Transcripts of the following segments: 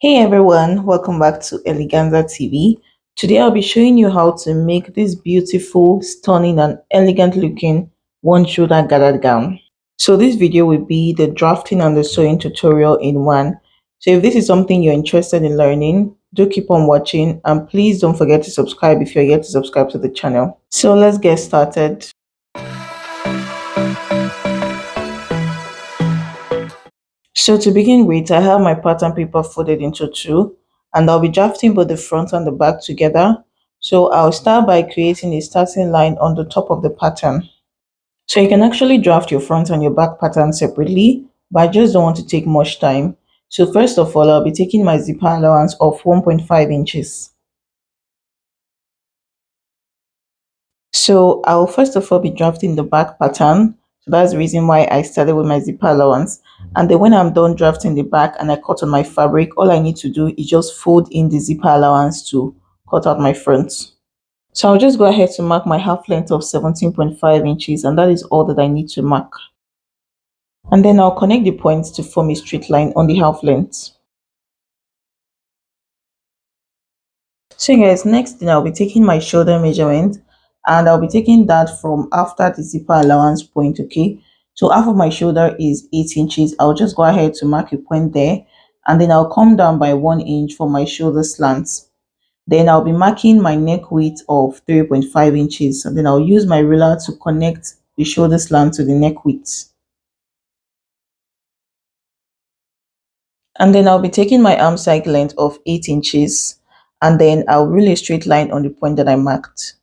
Hey everyone, welcome back to Eleganza TV. Today I'll be showing you how to make this beautiful, stunning and elegant looking one shoulder gathered gown. So this video will be the drafting and the sewing tutorial in one. So if this is something you're interested in learning, do keep on watching and please don't forget to subscribe if you're yet to subscribe to the channel. So let's get started. So to begin with, I have my pattern paper folded into two, and I'll be drafting both the front and the back together. So I'll start by creating a starting line on the top of the pattern. So you can actually draft your front and your back pattern separately, but I just don't want to take much time. So first of all, I'll be taking my zipper allowance of 1.5 inches. So I'll first of all be drafting the back pattern. So that's the reason why I started with my zipper allowance. And then when I'm done drafting the back and I cut on my fabric, all I need to do is just fold in the zipper allowance to cut out my front. So I'll just go ahead to mark my half length of 17.5 inches, and that is all that I need to mark. And then I'll connect the points to form a straight line on the half length. So guys, next thing I'll be taking my shoulder measurement, and I'll be taking that from after the zipper allowance point. Okay, so half of my shoulder is 8 inches. I'll just go ahead to mark a point there, and then I'll come down by 1 inch for my shoulder slants. Then I'll be marking my neck width of 3.5 inches, and then I'll use my ruler to connect the shoulder slant to the neck width. And then I'll be taking my arm side length of 8 inches, and then I'll rule a straight line on the point that I marked.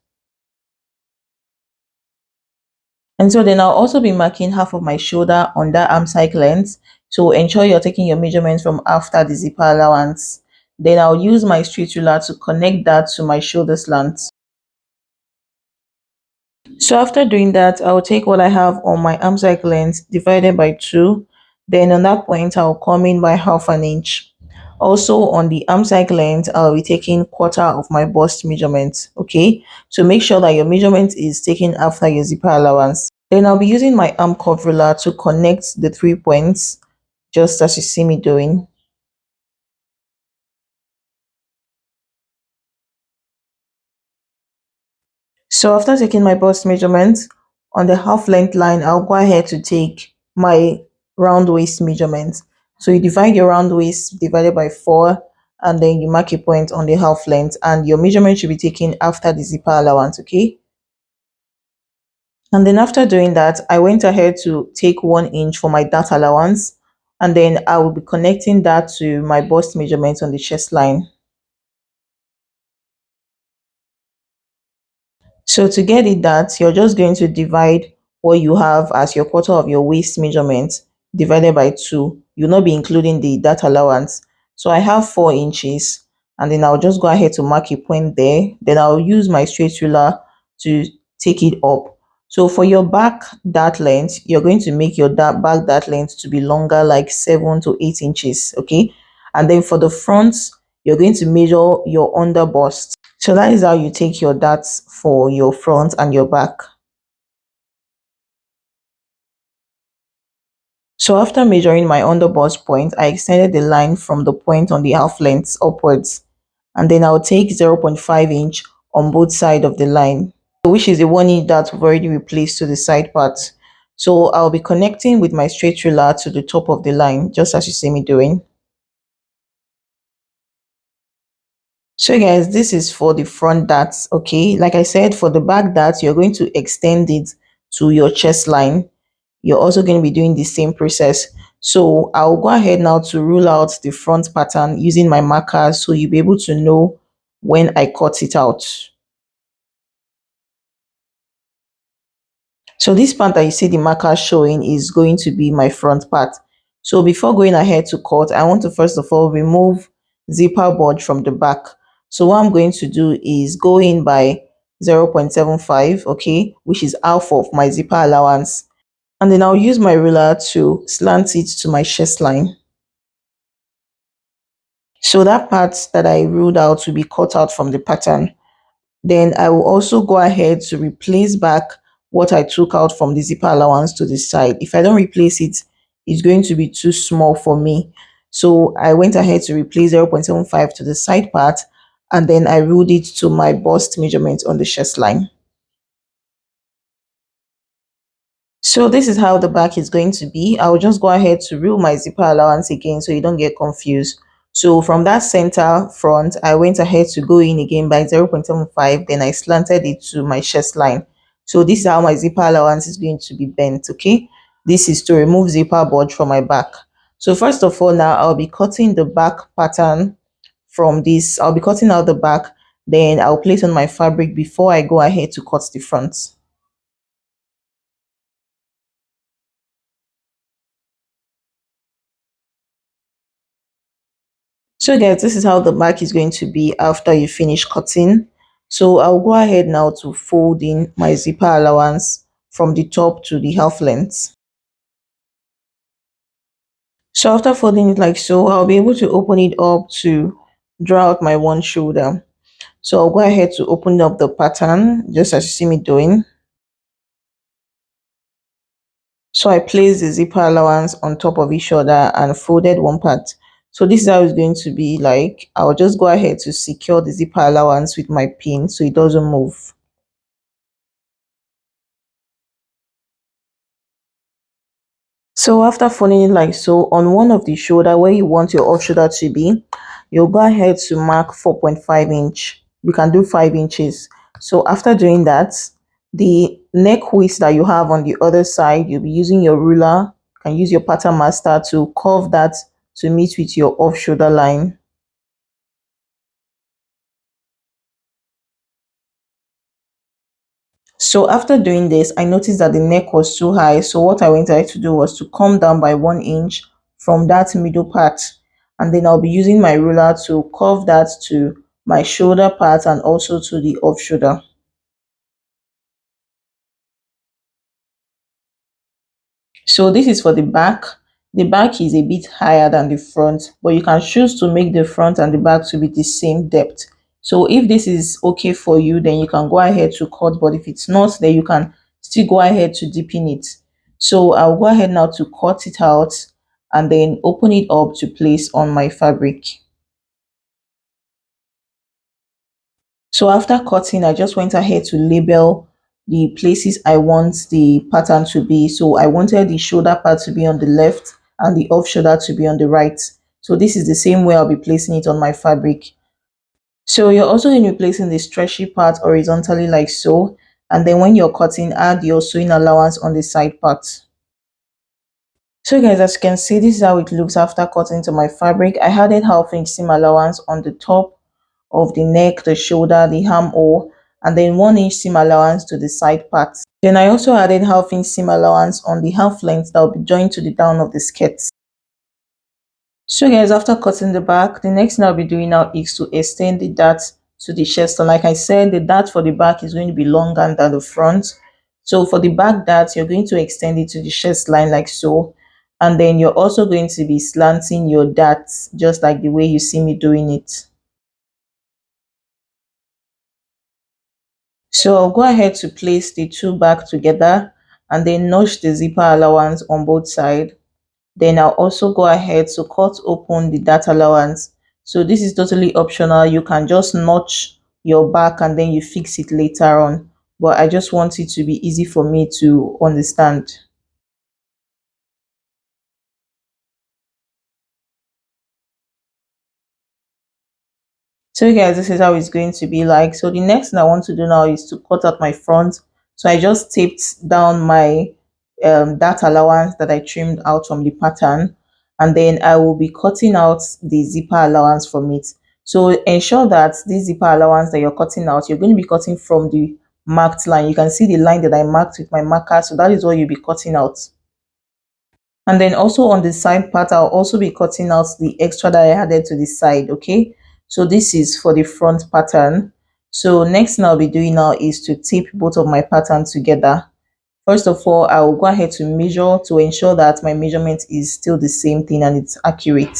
And so then I'll also be marking half of my shoulder on that arm side length. So ensure you're taking your measurements from after the zipper allowance. Then I'll use my straight ruler to connect that to my shoulder slant. So after doing that, I'll take what I have on my arm side length divided by 2. Then on that point, I'll come in by half an inch. Also on the arm side length, I'll be taking quarter of my bust measurement. Okay, so make sure that your measurement is taken after your zipper allowance. Then I'll be using my arm curve ruler to connect the 3 points, just as you see me doing. So after taking my bust measurement, on the half length line, I'll go ahead to take my round waist measurement. So you divide your round waist divided by 4, and then you mark a point on the half length, and your measurement should be taken after the zipper allowance. Okay, and then after doing that, I went ahead to take 1 inch for my dart allowance, and then I will be connecting that to my bust measurement on the chest line. So to get it that, you're just going to divide what you have as your quarter of your waist measurement divided by 2. You'll not be including the dart allowance. So I have 4 inches, and then I'll just go ahead to mark a point there. Then I'll use my straight ruler to take it up. So for your back dart length, you're going to make your back dart length to be longer, like 7 to 8 inches. Okay, and then for the front, you're going to measure your under bust. So that is how you take your darts for your front and your back. So after measuring my underbust point, I extended the line from the point on the half length upwards, and then I'll take 0.5 inch on both sides of the line, which is the 1 inch that we've already replaced to the side part. So I'll be connecting with my straight ruler to the top of the line, just as you see me doing. So guys, this is for the front darts. Okay, like I said, for the back darts, you're going to extend it to your chest line. You're also going to be doing the same process. So I'll go ahead now to rule out the front pattern using my marker, so you'll be able to know when I cut it out. So this part that you see the marker showing is going to be my front part. So before going ahead to cut, I want to first of all remove zipper board from the back. So what I'm going to do is go in by 0.75, okay, which is half of my zipper allowance. And then I'll use my ruler to slant it to my chest line. So that part that I ruled out will be cut out from the pattern. Then I will also go ahead to replace back what I took out from the zipper allowance to the side. If I don't replace it, it's going to be too small for me. So I went ahead to replace 0.75 to the side part, and then I ruled it to my bust measurement on the chest line. So this is how the back is going to be. I'll just go ahead to rule my zipper allowance again so you don't get confused. So from that center front, I went ahead to go in again by 0.75, then I slanted it to my chest line. So this is how my zipper allowance is going to be bent, okay? This is to remove zipper board from my back. So first of all, now I'll be cutting the back pattern from this. I'll be cutting out the back, then I'll place on my fabric before I go ahead to cut the front. So guys, this is how the back is going to be after you finish cutting. So I'll go ahead now to fold in my zipper allowance from the top to the half length. So after folding it like so, I'll be able to open it up to draw out my one shoulder. So I'll go ahead to open up the pattern just as you see me doing. So I placed the zipper allowance on top of each other and folded one part. So this is how it's going to be like. I'll just go ahead to secure the zipper allowance with my pin so it doesn't move. So after folding it like so, on one of the shoulder where you want your off shoulder to be, you'll go ahead to mark 4.5 inch. You can do 5 inches. So after doing that, the neck waist that you have on the other side, you'll be using your ruler, you can use your pattern master to curve that to meet with your off shoulder line. So after doing this, I noticed that the neck was too high. So what I went ahead to do was to come down by 1 inch from that middle part. And then I'll be using my ruler to curve that to my shoulder part and also to the off shoulder. So this is for the back. The back is a bit higher than the front, but you can choose to make the front and the back to be the same depth. So if this is okay for you, then you can go ahead to cut, but if it's not, then you can still go ahead to deepen it. So I'll go ahead now to cut it out and then open it up to place on my fabric. So after cutting, I just went ahead to label the places I want the pattern to be. So I wanted the shoulder part to be on the left and the off shoulder to be on the right. So this is the same way I'll be placing it on my fabric. So you're also going to be placing the stretchy part horizontally like so. And then when you're cutting, add your sewing allowance on the side part. So guys, as you can see, this is how it looks after cutting to my fabric. I added half-inch seam allowance on the top of the neck, the shoulder, the armhole, and then 1 inch seam allowance to the side part. Then I also added half-inch seam allowance on the half length that will be joined to the down of the skirt. So guys, after cutting the back, the next thing I'll be doing now is to extend the dart to the chest. And like I said, the dart for the back is going to be longer than the front. So for the back dart, you're going to extend it to the chest line like so. And then you're also going to be slanting your dart just like the way you see me doing it. So I'll go ahead to place the two back together and then notch the zipper allowance on both sides. Then I'll also go ahead to cut open the dart allowance. So this is totally optional. You can just notch your back and then you fix it later on. But I just want it to be easy for me to understand. So guys, this is how it's going to be like. So the next thing I want to do now is to cut out my front. So I just taped down my that allowance that I trimmed out from the pattern, and then I will be cutting out the zipper allowance from it. So ensure that this zipper allowance that you're cutting out, you're going to be cutting from the marked line. You can see the line that I marked with my marker, so that is what you'll be cutting out. And then also on the side part, I'll also be cutting out the extra that I added to the side, okay? So this is for the front pattern. So next thing I'll be doing now is to tape both of my patterns together. First of all, I will go ahead to measure to ensure that my measurement is still the same thing and it's accurate.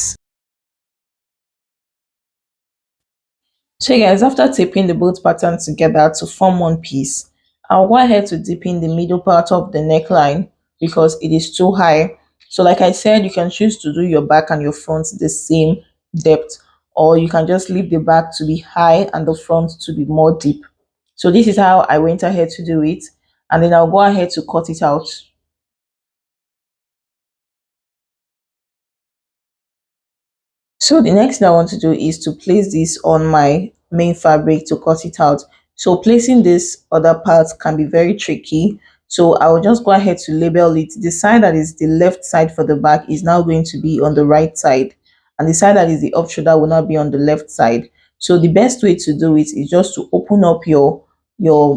So guys, after taping the both patterns together to form one piece, I'll go ahead to dip in the middle part of the neckline because it is too high. So like I said, you can choose to do your back and your front the same depth, or you can just leave the back to be high and the front to be more deep. So this is how I went ahead to do it, and then I'll go ahead to cut it out. So the next thing I want to do is to place this on my main fabric to cut it out. So placing this other part can be very tricky. So I will just go ahead to label it. The side that is the left side for the back is now going to be on the right side, and the side that is the off shoulder will not be on the left side. So the best way to do it is just to open up your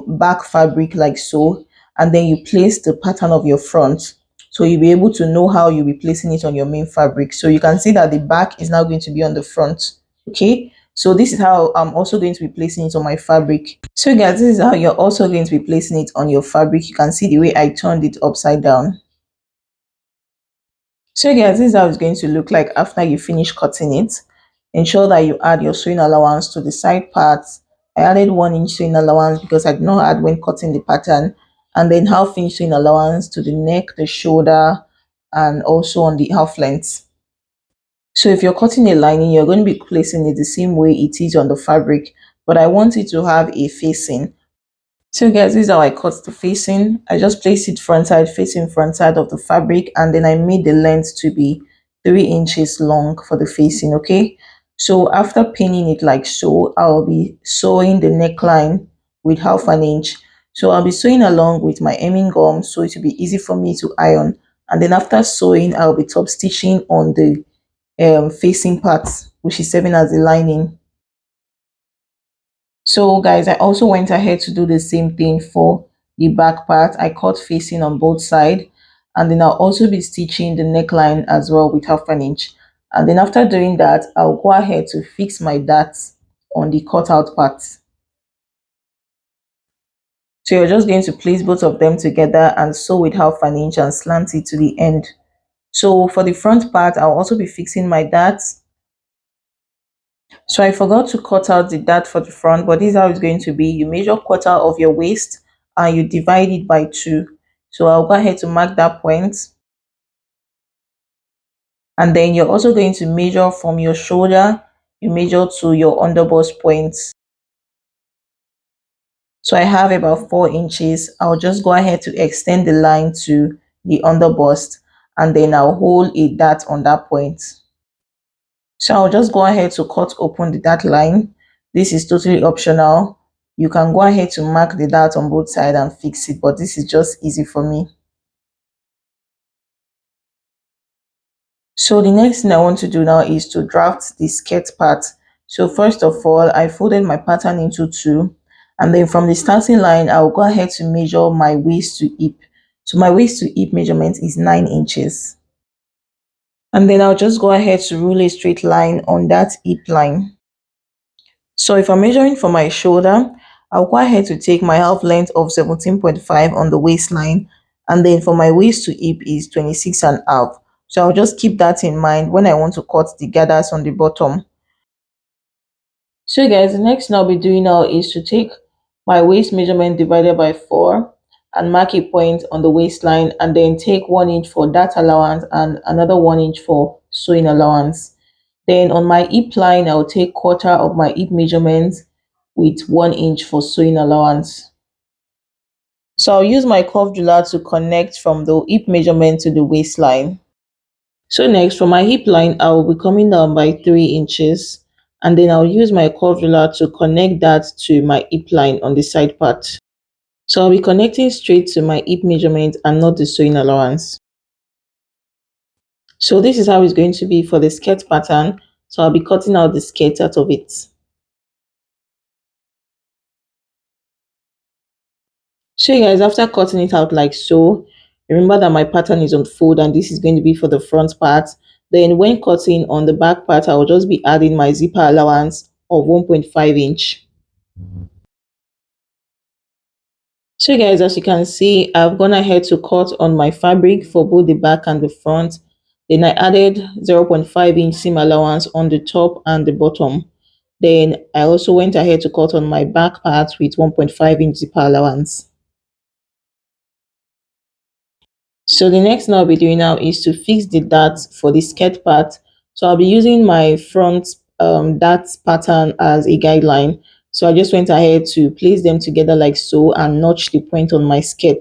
back fabric like so, and then you place the pattern of your front, so you'll be able to know how you'll be placing it on your main fabric. So you can see that the back is now going to be on the front. Okay, so this is how I'm also going to be placing it on my fabric. So guys, this is how you're also going to be placing it on your fabric. You can see the way I turned it upside down. So guys, this is how it's going to look like after you finish cutting it. Ensure that you add your sewing allowance to the side parts. I added 1 inch sewing allowance because I did not add when cutting the pattern, and then half inch sewing allowance to the neck, the shoulder, and also on the half length. So if you're cutting a lining, you're going to be placing it the same way it is on the fabric, but I want it to have a facing. So guys, this is how I cut the facing. I just placed it front side facing front side of the fabric, and then I made the length to be 3 inches long for the facing. Okay, so after pinning it like so, I'll be sewing the neckline with half an inch. So I'll be sewing along with my hemming gum, so it will be easy for me to iron. And then after sewing, I'll be top stitching on the facing parts, which is serving as the lining. So guys, I also went ahead to do the same thing for the back part. I cut facing on both sides, and then I'll also be stitching the neckline as well with half an inch. And then after doing that, I'll go ahead to fix my darts on the cutout part. So you're just going to place both of them together and sew with half an inch and slant it to the end. So for the front part, I'll also be fixing my darts. So I forgot to cut out the dart for the front, but this is how it's going to be. You measure quarter of your waist and you divide it by 2. So I'll go ahead to mark that point. And then you're also going to measure from your shoulder, you measure to your underbust point. So I have about 4 inches. I'll just go ahead to extend the line to the underbust, and then I'll hold a dart on that point. So I'll just go ahead to cut open the dart line. This is totally optional. You can go ahead to mark the dart on both sides and fix it, but this is just easy for me. So the next thing I want to do now is to draft the skirt part. So first of all, I folded my pattern into 2, and then from the starting line, I'll go ahead to measure my waist to hip. So my waist to hip measurement is 9 inches. And then I'll just go ahead to rule a straight line on that hip line. So if I'm measuring for my shoulder, I'll go ahead to take my half length of 17.5 on the waistline, and then for my waist to hip is 26 and a half. So I'll just keep that in mind when I want to cut the gathers on the bottom. So guys, the next thing I'll be doing now is to take my waist measurement divided by 4 and mark a point on the waistline, and then take 1 inch for that allowance and another 1 inch for sewing allowance. Then on my hip line, I'll take quarter of my hip measurement with 1 inch for sewing allowance. So I'll use my curved ruler to connect from the hip measurement to the waistline. So next, for my hip line, I will be coming down by 3 inches, and then I'll use my curved ruler to connect that to my hip line on the side part. So I'll be connecting straight to my hip measurement and not the sewing allowance. So this is how it's going to be for the skirt pattern. So I'll be cutting out the skirt out of it. So you guys, after cutting it out like so, remember that my pattern is on fold and this is going to be for the front part. Then when cutting on the back part, I will just be adding my zipper allowance of 1.5 inch. So guys, as you can see, I've gone ahead to cut on my fabric for both the back and the front. Then I added 0.5 inch seam allowance on the top and the bottom. Then I also went ahead to cut on my back part with 1.5 inch zipper allowance. So the next thing I'll be doing now is to fix the dart for the skirt part. So I'll be using my front dart pattern as a guideline. So I just went ahead to place them together like so and notch the point on my skirt.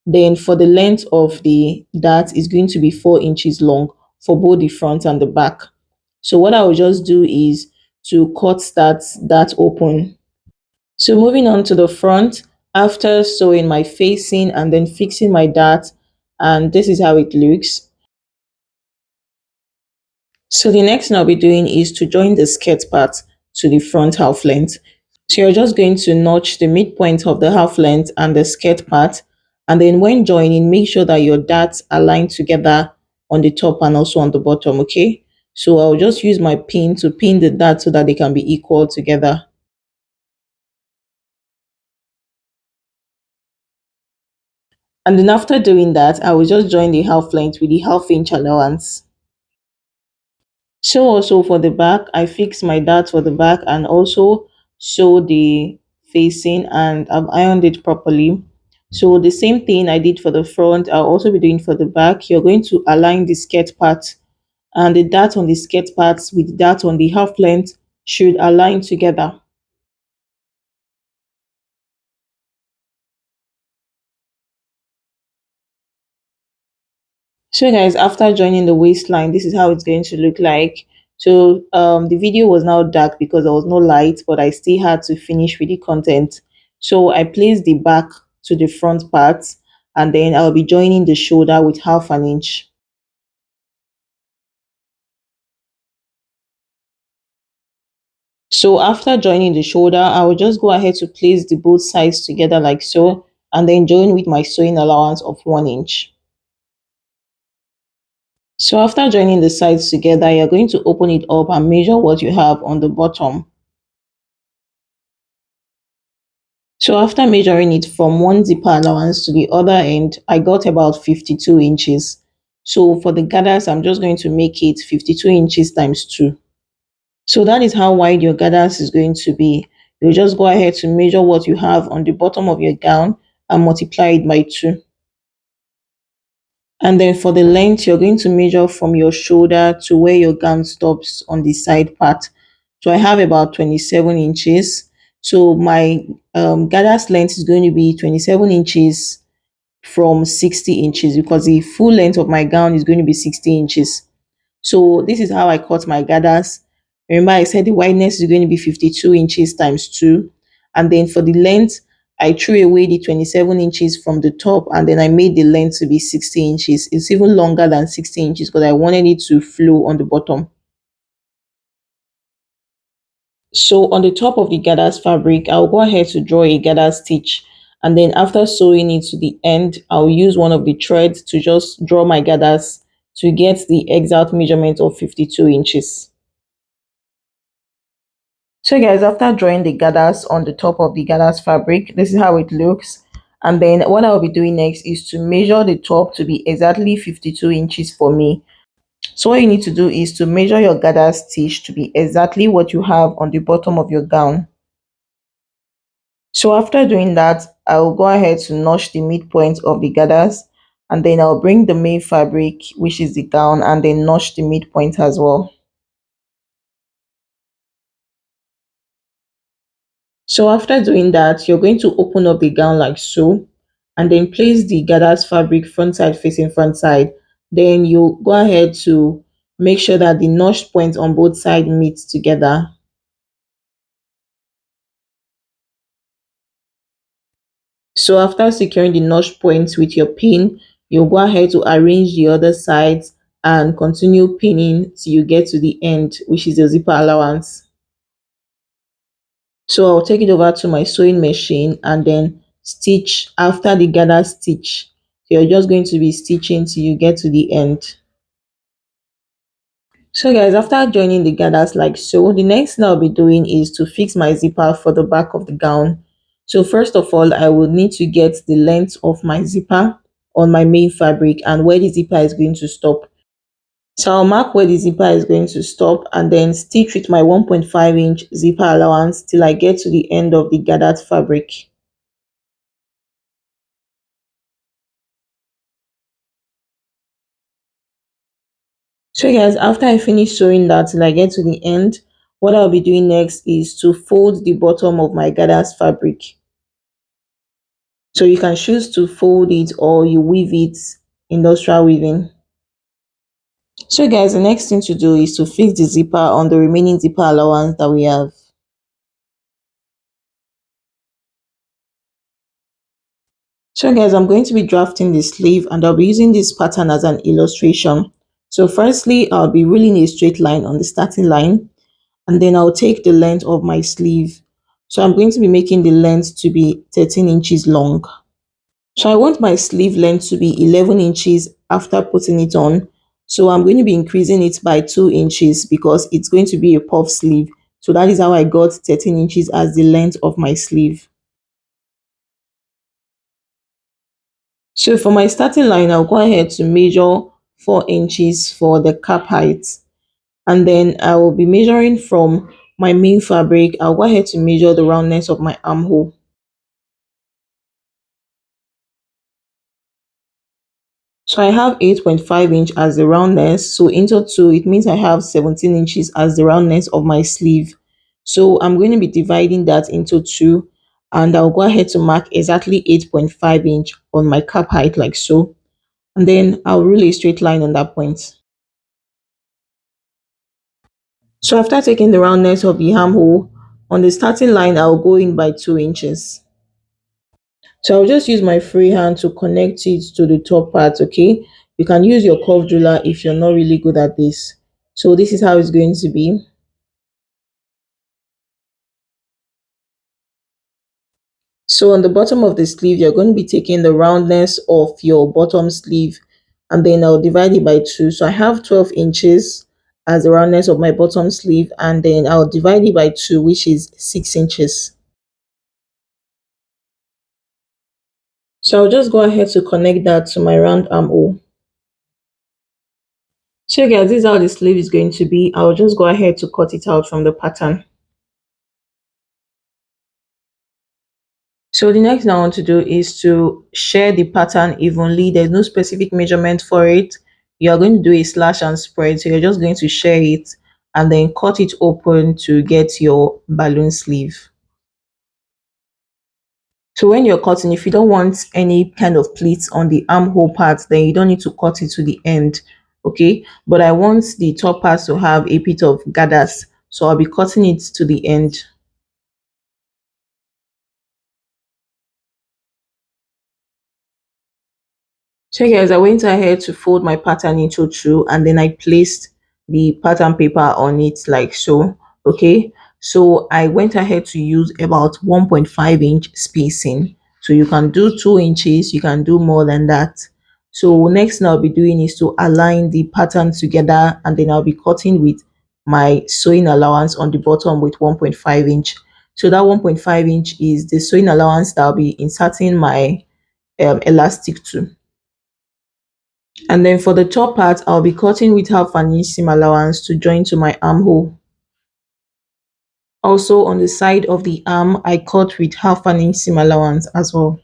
Then for the length of the dart is going to be 4 inches long for both the front and the back. So what I will just do is to cut that open. So moving on to the front, after sewing my facing and then fixing my dart, and this is how it looks. So the next thing I'll be doing is to join the skirt part to the front half length. So you're just going to notch the midpoint of the half length and the skirt part, and then when joining, make sure that your darts align together on the top and also on the bottom, okay? So I'll just use my pin to pin the darts so that they can be equal together. And then after doing that, I will just join the half length with the half inch allowance. So also for the back, I fix my dart for the back and also sew the facing and I've ironed it properly. So the same thing I did for the front, I'll also be doing for the back. You're going to align the skirt part and the dart on the skirt parts with that on the half length should align together. So guys, after joining the waistline, this is how it's going to look like. So the video was now dark because there was no light, but I still had to finish with the content. So I placed the back to the front part and then I'll be joining the shoulder with half an inch. So after joining the shoulder, I will just go ahead to place the both sides together like so and then join with my sewing allowance of 1 inch. So after joining the sides together, you're going to open it up and measure what you have on the bottom. So after measuring it from one zipper allowance to the other end, I got about 52 inches. So for the gathers, I'm just going to make it 52 inches times 2. So that is how wide your gathers is going to be. You just go ahead to measure what you have on the bottom of your gown and multiply it by 2. And then for the length, you're going to measure from your shoulder to where your gown stops on the side part. So I have about 27 inches. So my gather's length is going to be 27 inches from 60 inches because the full length of my gown is going to be 60 inches. So this is how I cut my gathers. Remember, I said the wideness is going to be 52 inches times 2. And then for the length, I threw away the 27 inches from the top and then I made the length to be 60 inches. It's even longer than 60 inches because I wanted it to flow on the bottom. So on the top of the gathers fabric, I'll go ahead to draw a gather stitch. And then after sewing it to the end, I'll use one of the threads to just draw my gathers to get the exact measurement of 52 inches. So guys, after drawing the gathers on the top of the gathers fabric, this is how it looks. And then what I'll be doing next is to measure the top to be exactly 52 inches for me. So what you need to do is to measure your gather stitch to be exactly what you have on the bottom of your gown. So after doing that, I'll go ahead to notch the midpoint of the gathers and then I'll bring the main fabric, which is the gown, and then notch the midpoint as well. So after doing that, you're going to open up the gown like so and then place the gathers fabric front side facing front side. Then you go ahead to make sure that the notched points on both sides meet together. So after securing the notch points with your pin, you'll go ahead to arrange the other sides and continue pinning till you get to the end, which is the zipper allowance. So I'll take it over to my sewing machine and then stitch after the gather stitch. You're just going to be stitching till you get to the end. So guys, after joining the gathers like so, the next thing I'll be doing is to fix my zipper for the back of the gown. So first of all, I will need to get the length of my zipper on my main fabric and where the zipper is going to stop. So I'll mark where the zipper is going to stop and then stitch with my 1.5-inch zipper allowance till I get to the end of the gathered fabric. So guys, after I finish sewing that till I get to the end, what I'll be doing next is to fold the bottom of my gathers fabric. So you can choose to fold it or you weave it industrial weaving. So guys, the next thing to do is to fix the zipper on the remaining zipper allowance that we have. So guys, I'm going to be drafting the sleeve and I'll be using this pattern as an illustration. So firstly, I'll be ruling a straight line on the starting line and then I'll take the length of my sleeve. So I'm going to be making the length to be 13 inches long. So I want my sleeve length to be 11 inches after putting it on. So I'm going to be increasing it by 2 inches because it's going to be a puff sleeve. So that is how I got 13 inches as the length of my sleeve. So for my starting line, I'll go ahead to measure 4 inches for the cap height. And then I will be measuring from my main fabric. I'll go ahead to measure the roundness of my armhole. So I have 8.5 inch as the roundness. So into 2, it means I have 17 inches as the roundness of my sleeve. So I'm going to be dividing that into 2 and I'll go ahead to mark exactly 8.5 inch on my cap height like so. And then I'll rule a straight line on that point. So after taking the roundness of the armhole, on the starting line, I'll go in by 2 inches. So I'll just use my free hand to connect it to the top part, okay? You can use your curved ruler if you're not really good at this. So this is how it's going to be. So on the bottom of the sleeve, you're going to be taking the roundness of your bottom sleeve and then I'll divide it by 2. So I have 12 inches as the roundness of my bottom sleeve and then I'll divide it by 2, which is 6 inches. So I'll just go ahead to connect that to my round armhole. So guys, this is how the sleeve is going to be. I'll just go ahead to cut it out from the pattern. So the next thing I want to do is to share the pattern evenly. There's no specific measurement for it. You're going to do a slash and spread. So you're just going to share it and then cut it open to get your balloon sleeve. So when you're cutting, if you don't want any kind of pleats on the armhole part, then you don't need to cut it to the end, okay? But I want the top part to have a bit of gathers, so I'll be cutting it to the end. So guys, I went ahead to fold my pattern into 2 and then I placed the pattern paper on it like so, okay? So I went ahead to use about 1.5 inch spacing. So you can do 2 inches, you can do more than that. So next thing I'll be doing is to align the pattern together and then I'll be cutting with my sewing allowance on the bottom with 1.5 inch. So that 1.5 inch is the sewing allowance that I'll be inserting my elastic to. And then for the top part, I'll be cutting with half an inch seam allowance to join to my armhole. Also on the side of the arm, I cut with half an inch seam allowance as well.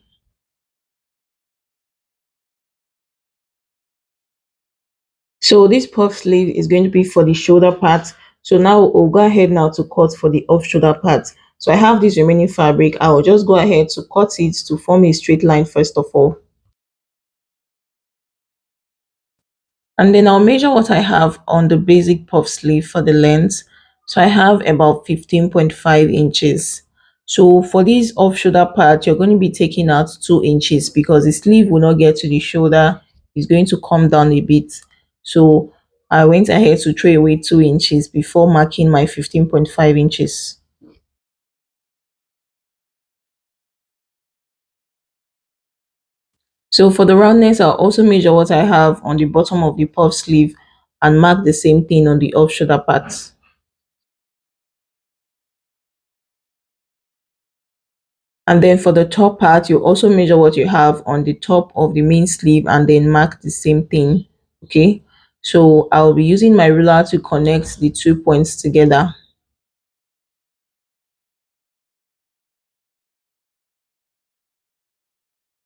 So this puff sleeve is going to be for the shoulder part. So now we'll go ahead now to cut for the off shoulder part. So I have this remaining fabric. I will just go ahead to cut it to form a straight line first of all. And then I'll measure what I have on the basic puff sleeve for the length. So I have about 15.5 inches. So for this off shoulder part, you're going to be taking out 2 inches because the sleeve will not get to the shoulder. It's going to come down a bit. So I went ahead to throw away 2 inches before marking my 15.5 inches. So for the roundness, I'll also measure what I have on the bottom of the puff sleeve and mark the same thing on the off shoulder part. And then for the top part, you also measure what you have on the top of the main sleeve and then mark the same thing. Okay. So I'll be using my ruler to connect the 2 points together.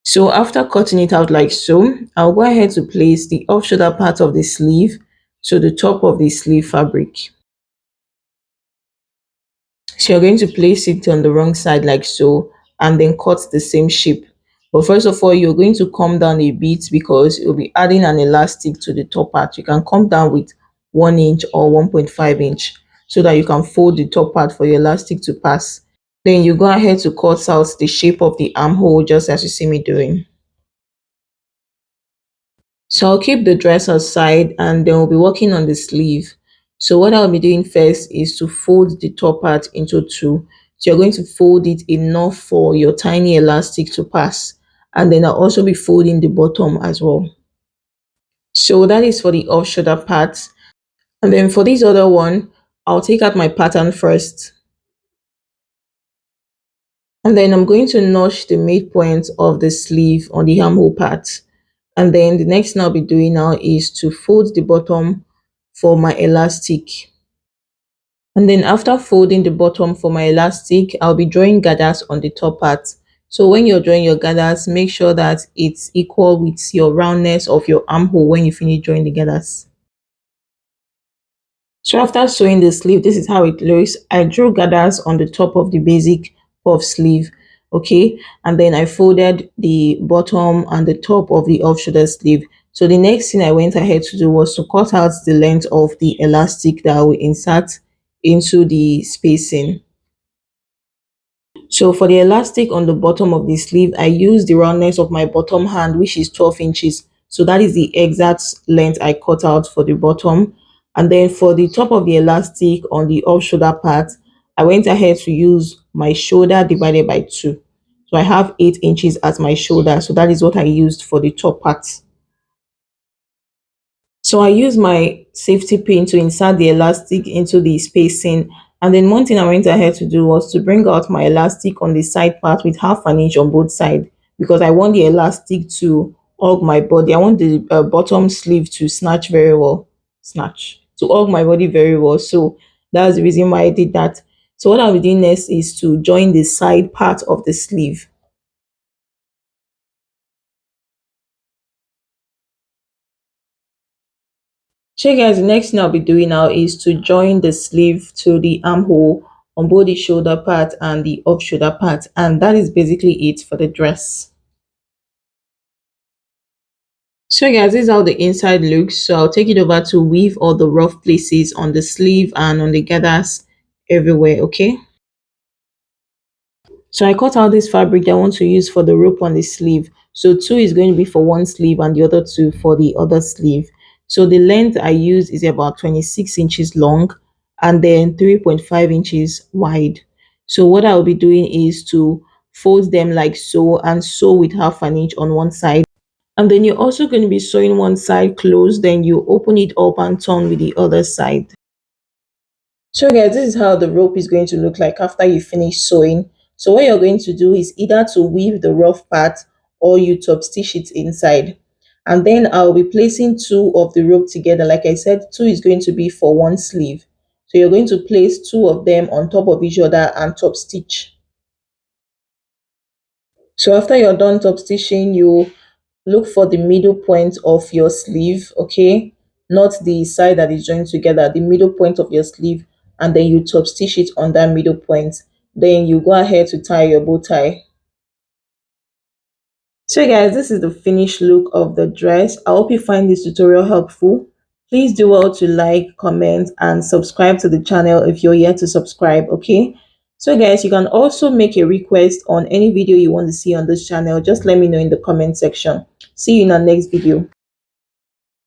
So after cutting it out like so, I'll go ahead to place the off shoulder part of the sleeve to the top of the sleeve fabric. So you're going to place it on the wrong side like so, and then cut the same shape. But first of all, you're going to come down a bit because you'll be adding an elastic to the top part. You can come down with 1 inch or 1.5 inch so that you can fold the top part for your elastic to pass. Then you go ahead to cut out the shape of the armhole just as you see me doing. So I'll keep the dress aside and then we'll be working on the sleeve. So what I'll be doing first is to fold the top part into two. So you're going to fold it enough for your tiny elastic to pass. And then I'll also be folding the bottom as well. So that is for the off shoulder part. And then for this other one, I'll take out my pattern first. And then I'm going to notch the midpoint of the sleeve on the armhole part. And then the next thing I'll be doing now is to fold the bottom for my elastic. And then after folding the bottom for my elastic, I'll be drawing gathers on the top part. So when you're drawing your gathers, make sure that it's equal with your roundness of your armhole when you finish drawing the gathers. So after sewing the sleeve, this is how it looks. I drew gathers on the top of the basic puff sleeve, okay, and then I folded the bottom and the top of the off shoulder sleeve. So the next thing I went ahead to do was to cut out the length of the elastic that I will insert into the spacing. So for the elastic on the bottom of the sleeve, I use the roundness of my bottom hand, which is 12 inches. So that is the exact length I cut out for the bottom. And then for the top of the elastic on the off shoulder part, I went ahead to use my shoulder divided by 2. So I have 8 inches as my shoulder. So that is what I used for the top part. So I use my safety pin to insert the elastic into the spacing. And then one thing I went ahead to do was to bring out my elastic on the side part with 1/2 inch on both sides because I want the elastic to hug my body. I want the bottom sleeve to snatch very well, to hug my body very well. So that's the reason why I did that. So what I'll be doing next is to join the side part of the sleeve. So guys, the next thing I'll be doing now is to join the sleeve to the armhole on both the shoulder part and the off shoulder part, and that is basically it for the dress. So guys, this is how the inside looks. So I'll take it over to weave all the rough places on the sleeve and on the gathers everywhere, okay? So I cut out this fabric that I want to use for the rope on the sleeve. So two is going to be for one sleeve and the other two for the other sleeve. So the length I use is about 26 inches long and then 3.5 inches wide. So what I'll be doing is to fold them like so and sew with 1/2 inch on one side. And then you're also going to be sewing one side closed, then you open it up and turn with the other side. So guys, this is how the rope is going to look like after you finish sewing. So what you're going to do is either to weave the rough part or you top stitch it inside. And then I'll be placing two of the rope together. Like I said, two is going to be for one sleeve. So you're going to place two of them on top of each other and top stitch. So after you're done top stitching, you look for the middle point of your sleeve, okay, not the side that is joined together, the middle point of your sleeve, and then you top stitch it on that middle point. Then you go ahead to tie your bow tie. So guys, this is the finished look of the dress. I hope you find this tutorial helpful. Please do well to like, comment, and subscribe to the channel if you're yet to subscribe, okay? So guys, you can also make a request on any video you want to see on this channel. Just let me know in the comment section. See you in our next video.